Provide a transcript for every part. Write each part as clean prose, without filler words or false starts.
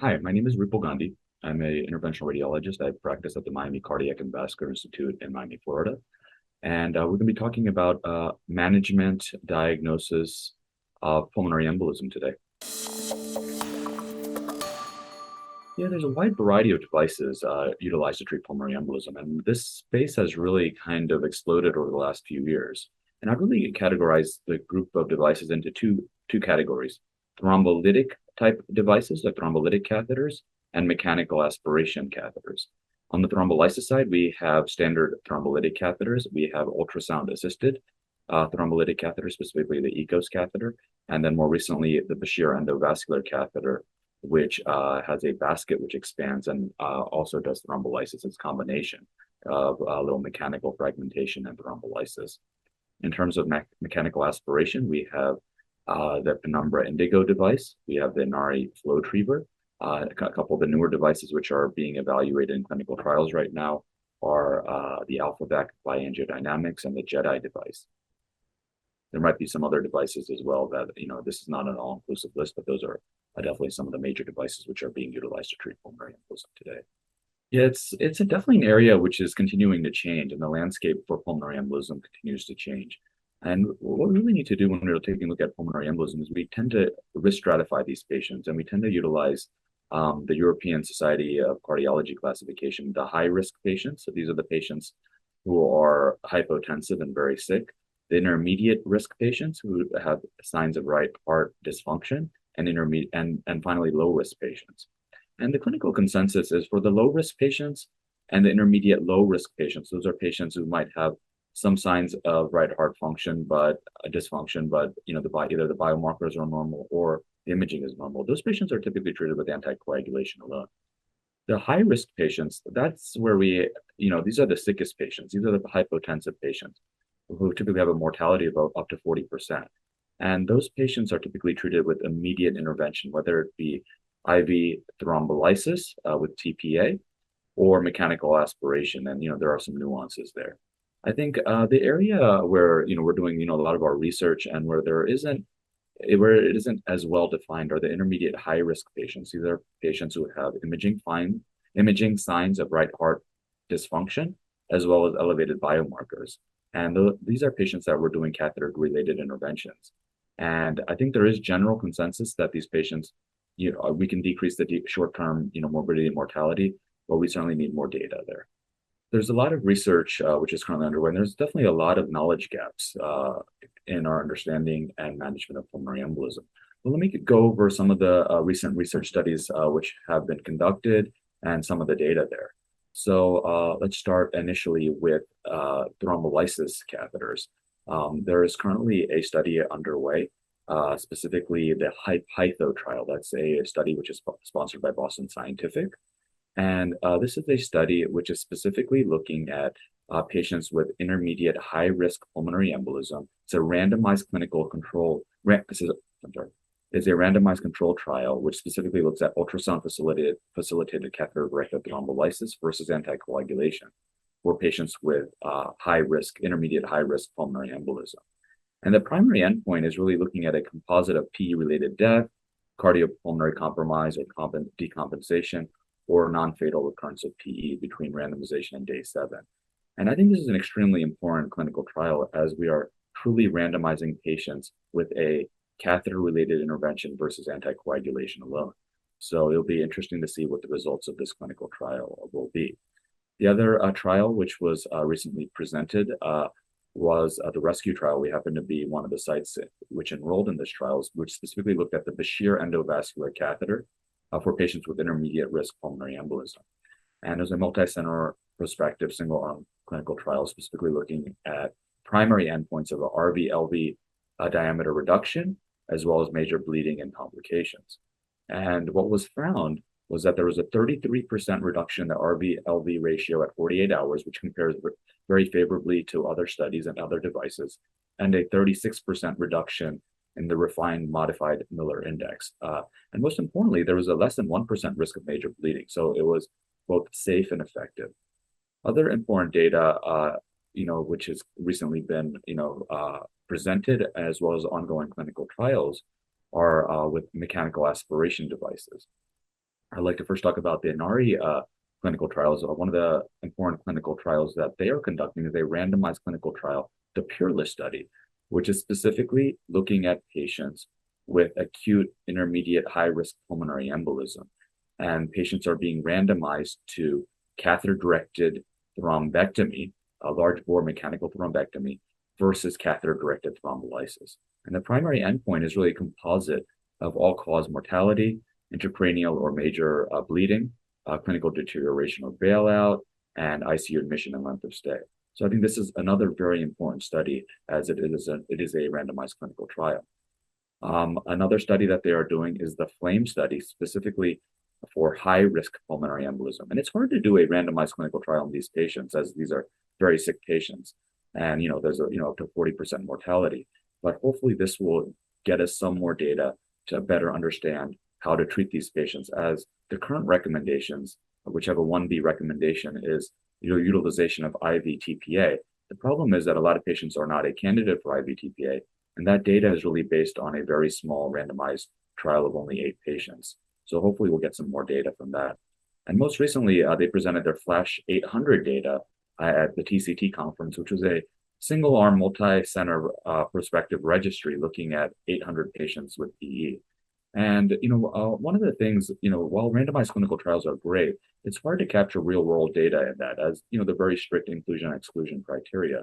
Hi, my name is Ripal Gandhi. I'm a interventional radiologist. I practice at the Miami Cardiac and Vascular Institute in Miami, Florida. And we're going to be talking about management, diagnosis of pulmonary embolism today. Yeah, there's a wide variety of devices utilized to treat pulmonary embolism, and this space has really kind of exploded over the last few years. And I'd really categorize the group of devices into two categories: thrombolytic type devices, like thrombolytic catheters, and mechanical aspiration catheters. On the thrombolysis side, we have standard thrombolytic catheters. We have ultrasound assisted thrombolytic catheters, specifically the ECOS catheter, and then more recently the Bashir endovascular catheter, which has a basket which expands and also does thrombolysis. It's a combination of a little mechanical fragmentation and thrombolysis. In terms of mechanical aspiration, we have the Penumbra Indigo device. We have the Inari FlowTriever. A couple of the newer devices which are being evaluated in clinical trials right now are the AlphaVac Bioangiodynamics and the JEDI device. There might be some other devices as well that, this is not an all-inclusive list, but those are definitely some of the major devices which are being utilized to treat pulmonary embolism today. Yeah, it's definitely an area which is continuing to change, and the landscape for pulmonary embolism continues to change. And what we really need to do when we're taking a look at pulmonary embolism is we tend to risk stratify these patients, and we tend to utilize the European Society of Cardiology classification, the high-risk patients. So these are the patients who are hypotensive and very sick, the intermediate risk patients who have signs of right heart dysfunction, and intermediate and finally low risk patients. And the clinical consensus is for the low risk patients and the intermediate low risk patients. Those are patients who might have some signs of right heart function, but a dysfunction, but either the biomarkers are normal or the imaging is normal. Those patients are typically treated with anticoagulation alone. The high risk patients, that's where these are the sickest patients. These are the hypotensive patients who typically have a mortality of up to 40%. And those patients are typically treated with immediate intervention, whether it be IV thrombolysis with TPA or mechanical aspiration. And, there are some nuances there. I think the area where, we're doing, a lot of our research and where it isn't as well defined are the intermediate high risk patients. These are patients who have imaging signs of right heart dysfunction, as well as elevated biomarkers. And these are patients that we're doing catheter related interventions. And I think there is general consensus that these patients, we can decrease the short-term, morbidity and mortality, but we certainly need more data there. There's a lot of research which is currently underway, and there's definitely a lot of knowledge gaps in our understanding and management of pulmonary embolism. But let me go over some of the recent research studies which have been conducted and some of the data there. So let's start initially with thrombolysis catheters. There is currently a study underway, specifically the HYPE-HITHO trial. That's a study which is sponsored by Boston Scientific. And this is a study which is specifically looking at patients with intermediate high-risk pulmonary embolism. It's a randomized clinical control. It's a randomized control trial which specifically looks at ultrasound facilitated catheter-directed thrombolysis versus anticoagulation for patients with intermediate high-risk pulmonary embolism. And the primary endpoint is really looking at a composite of PE-related death, cardiopulmonary compromise or decompensation, or non-fatal recurrence of PE between randomization and day 7. And I think this is an extremely important clinical trial as we are truly randomizing patients with a catheter-related intervention versus anticoagulation alone. So it'll be interesting to see what the results of this clinical trial will be. The other trial, which was recently presented, was the rescue trial. We happen to be one of the sites which enrolled in this trial, which specifically looked at the Bashir endovascular catheter for patients with intermediate risk pulmonary embolism. And there's a multi-center prospective single-arm clinical trial specifically looking at primary endpoints of a RV-LV diameter reduction, as well as major bleeding and complications. And what was found was that there was a 33% reduction in the RV-LV ratio at 48 hours, which compares very favorably to other studies and other devices, and a 36% reduction in the refined modified Miller index. And most importantly, there was a less than 1% risk of major bleeding. So it was both safe and effective. Other important data, which has recently been, presented as well as ongoing clinical trials are with mechanical aspiration devices. I'd like to first talk about the Inari clinical trials. One of the important clinical trials that they are conducting is a randomized clinical trial, the Peerless study, which is specifically looking at patients with acute, intermediate, high-risk pulmonary embolism. And patients are being randomized to catheter-directed thrombectomy, a large bore mechanical thrombectomy, versus catheter-directed thrombolysis. And the primary endpoint is really a composite of all-cause mortality, intracranial or major bleeding, clinical deterioration or bailout, and ICU admission and length of stay. So I think this is another very important study as it is a randomized clinical trial. Another study that they are doing is the FLAME study, specifically for high-risk pulmonary embolism. And it's hard to do a randomized clinical trial in these patients, as these are very sick patients. And, there's up to 40% mortality. But hopefully this will get us some more data to better understand how to treat these patients, as the current recommendations, which have a 1B recommendation, is utilization of IV TPA. The problem is that a lot of patients are not a candidate for IV TPA, and that data is really based on a very small randomized trial of only 8 patients. So hopefully we'll get some more data from that. And most recently, they presented their FLASH 800 data at the TCT conference, which was a single-arm, multi-center prospective registry looking at 800 patients with PE. And, one of the things, while randomized clinical trials are great, it's hard to capture real world data in that, as, the very strict inclusion and exclusion criteria.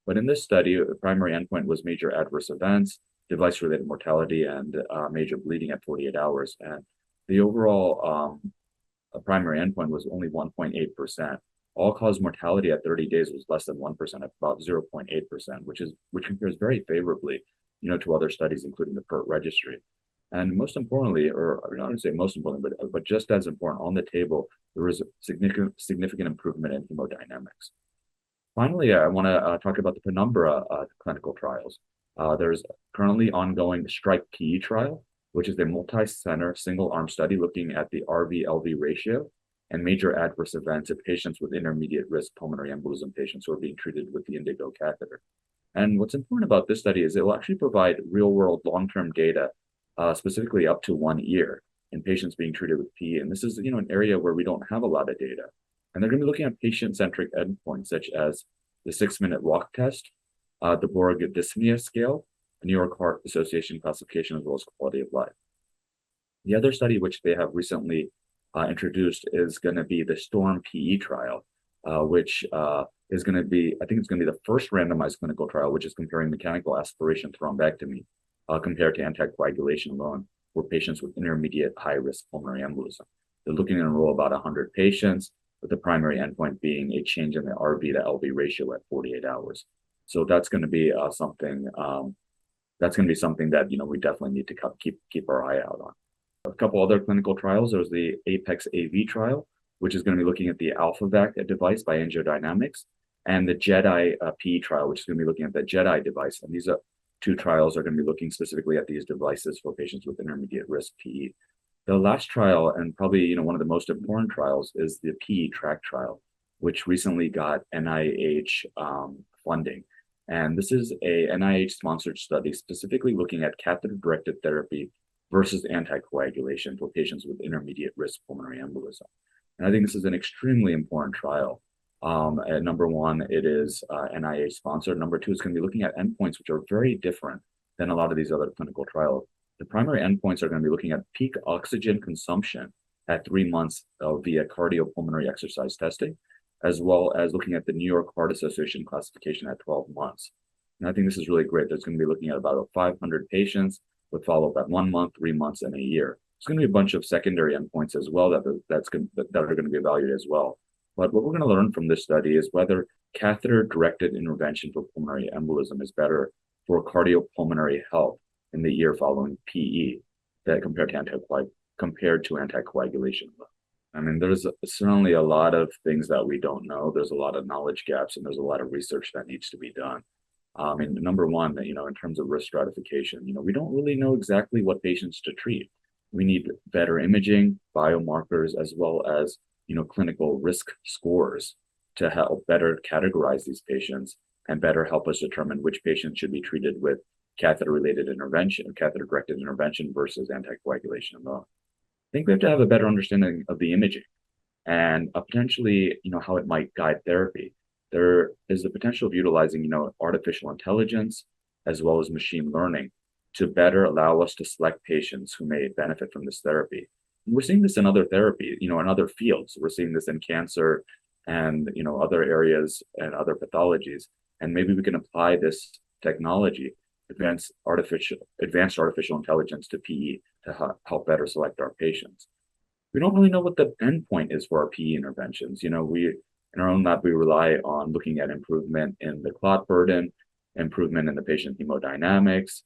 But in this study, the primary endpoint was major adverse events, device-related mortality, and major bleeding at 48 hours. And the overall primary endpoint was only 1.8%. All-cause mortality at 30 days was less than 1%, at about 0.8%, which compares very favorably, to other studies, including the PERT registry. And most importantly, or I don't want to say most importantly, but just as important, on the table, there was a significant improvement in hemodynamics. Finally, I want to talk about the Penumbra clinical trials. There's currently ongoing the STRIKE PE trial, which is a multi-center single-arm study looking at the RV-LV ratio and major adverse events of patients with intermediate risk pulmonary embolism patients who are being treated with the Indigo catheter. And what's important about this study is it will actually provide real-world long-term data, specifically up to 1 year in patients being treated with PE. And this is, an area where we don't have a lot of data. And they're going to be looking at patient-centric endpoints, such as the 6-minute walk test, the Borg dyspnea scale, the New York Heart Association classification, as well as quality of life. The other study, which they have recently introduced, is going to be the STORM PE trial, which is going to be, I think it's going to be the first randomized clinical trial, which is comparing mechanical aspiration thrombectomy compared to anticoagulation alone for patients with intermediate high-risk pulmonary embolism. They're looking to enroll about 100 patients, with the primary endpoint being a change in the RV to LV ratio at 48 hours. So that's going to be something that we definitely need to keep our eye out on. A couple other clinical trials. There's the APEX AV trial, which is going to be looking at the AlphaVac device by AngioDynamics, and the JEDI PE trial, which is going to be looking at the JEDI device. And these two trials are going to be looking specifically at these devices for patients with intermediate risk PE. The last trial, and probably one of the most important trials, is the PE TRACK trial, which recently got NIH funding. And this is a NIH-sponsored study specifically looking at catheter-directed therapy versus anticoagulation for patients with intermediate risk pulmonary embolism. And I think this is an extremely important trial. And number one, it is NIH sponsored. Number two, it's going to be looking at endpoints which are very different than a lot of these other clinical trials. The primary endpoints are going to be looking at peak oxygen consumption at 3 months via cardiopulmonary exercise testing, as well as looking at the New York Heart Association classification at 12 months. And I think this is really great. There's going to be looking at about 500 patients with follow-up at 1 month, 3 months, and a year. There's going to be a bunch of secondary endpoints as well that are going to be evaluated as well. But what we're going to learn from this study is whether catheter-directed intervention for pulmonary embolism is better for cardiopulmonary health in the year following PE that compared to anticoagulation. I mean, there's certainly a lot of things that we don't know. There's a lot of knowledge gaps, and there's a lot of research that needs to be done. And number one, in terms of risk stratification, we don't really know exactly what patients to treat. We need better imaging, biomarkers, as well as clinical risk scores to help better categorize these patients and better help us determine which patients should be treated with catheter-directed intervention versus anticoagulation alone. think we have to have a better understanding of the imaging and potentially, how it might guide therapy. There is the potential of utilizing, artificial intelligence as well as machine learning to better allow us to select patients who may benefit from this therapy. And we're seeing this in other therapy, in other fields. We're seeing this in cancer and, other areas and other pathologies. And maybe we can apply this technology, advanced artificial intelligence to PE to help better select our patients. We don't really know what the endpoint is for our PE interventions. We in our own lab we rely on looking at improvement in the clot burden, improvement in the patient hemodynamics,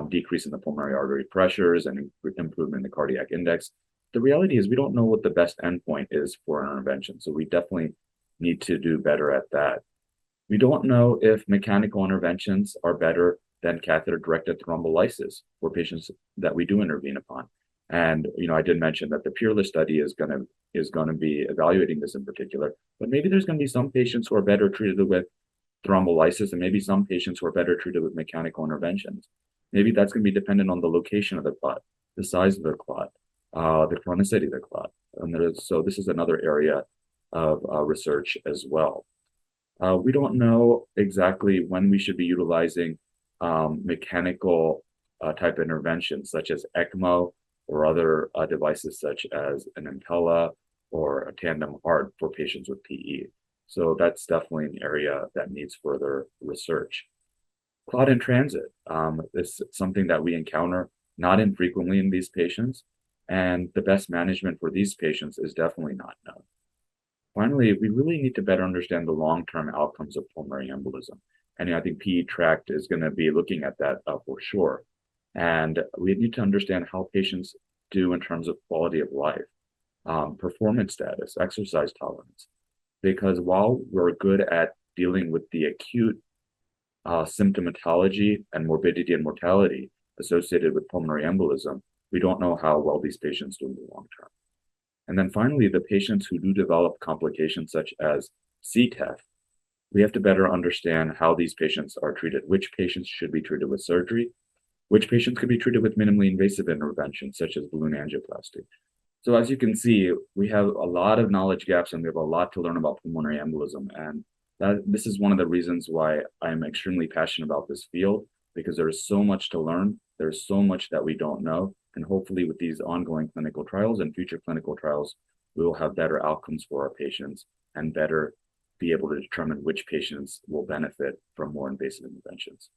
decrease in the pulmonary artery pressures, and improvement in the cardiac index. The reality is we don't know what the best endpoint is for an intervention, so we definitely need to do better at that. We don't know if mechanical interventions are better than catheter-directed thrombolysis for patients that we do intervene upon. And I did mention that the Peerless study is going to be evaluating this in particular, but maybe there's going to be some patients who are better treated with thrombolysis, and maybe some patients who are better treated with mechanical interventions. Maybe that's going to be dependent on the location of the clot, the size of the clot, the chronicity of the clot. And so this is another area of research as well. We don't know exactly when we should be utilizing mechanical type interventions such as ECMO or other devices such as an Impella or a tandem heart for patients with PE. So that's definitely an area that needs further research. Clot in transit is something that we encounter not infrequently in these patients, and the best management for these patients is definitely not known. Finally, we really need to better understand the long-term outcomes of pulmonary embolism. And I think PE Tract is going to be looking at that for sure. And we need to understand how patients do in terms of quality of life, performance status, exercise tolerance. Because while we're good at dealing with the acute symptomatology and morbidity and mortality associated with pulmonary embolism, we don't know how well these patients do in the long term. And then finally, the patients who do develop complications such as CTEPH, we have to better understand how these patients are treated. Which patients should be treated with surgery? Which patients could be treated with minimally invasive interventions such as balloon angioplasty? So as you can see, we have a lot of knowledge gaps and we have a lot to learn about pulmonary embolism. And this is one of the reasons why I'm extremely passionate about this field, because there is so much to learn. There's so much that we don't know. And hopefully with these ongoing clinical trials and future clinical trials, we will have better outcomes for our patients and better be able to determine which patients will benefit from more invasive interventions.